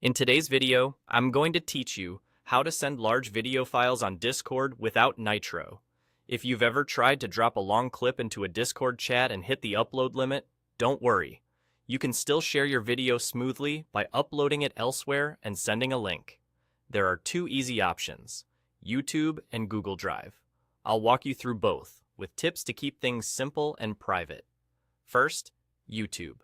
In today's video, I'm going to teach you how to send large video files on Discord without Nitro. If you've ever tried to drop a long clip into a Discord chat and hit the upload limit, don't worry. You can still share your video smoothly by uploading it elsewhere and sending a link. There are two easy options, YouTube and Google Drive. I'll walk you through both, with tips to keep things simple and private. First, YouTube.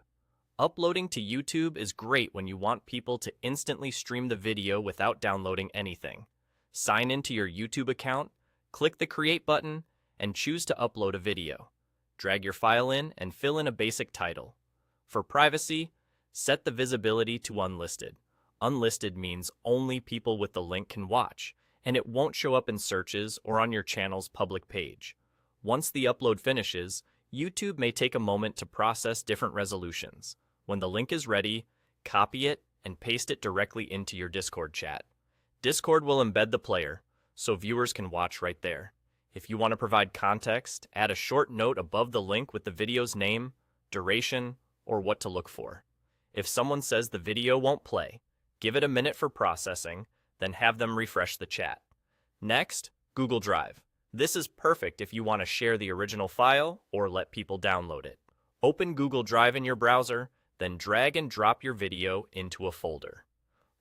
Uploading to YouTube is great when you want people to instantly stream the video without downloading anything. Sign into your YouTube account, click the Create button, and choose to upload a video. Drag your file in and fill in a basic title. For privacy, set the visibility to unlisted. Unlisted means only people with the link can watch, and it won't show up in searches or on your channel's public page. Once the upload finishes, YouTube may take a moment to process different resolutions. When the link is ready, copy it and paste it directly into your Discord chat. Discord will embed the player, so viewers can watch right there. If you want to provide context, add a short note above the link with the video's name, duration, or what to look for. If someone says the video won't play, give it a minute for processing, then have them refresh the chat. Next, Google Drive. This is perfect if you want to share the original file or let people download it. Open Google Drive in your browser, then drag and drop your video into a folder.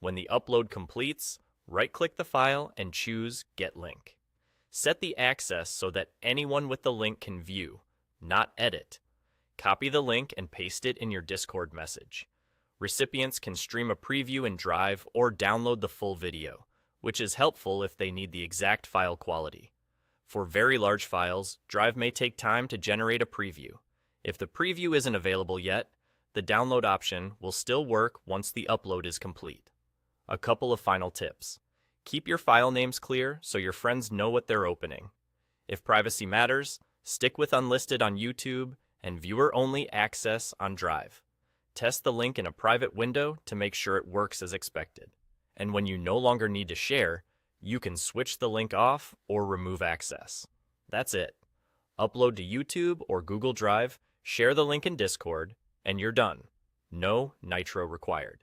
When the upload completes, right-click the file and choose Get Link. Set the access so that anyone with the link can view, not edit. Copy the link and paste it in your Discord message. Recipients can stream a preview in Drive or download the full video, which is helpful if they need the exact file quality. For very large files, Drive may take time to generate a preview. If the preview isn't available yet, the download option will still work once the upload is complete. A couple of final tips. Keep your file names clear so your friends know what they're opening. If privacy matters, stick with unlisted on YouTube and viewer-only access on Drive. Test the link in a private window to make sure it works as expected. And when you no longer need to share, you can switch the link off or remove access. That's it. Upload to YouTube or Google Drive, share the link in Discord, and you're done. No Nitro required.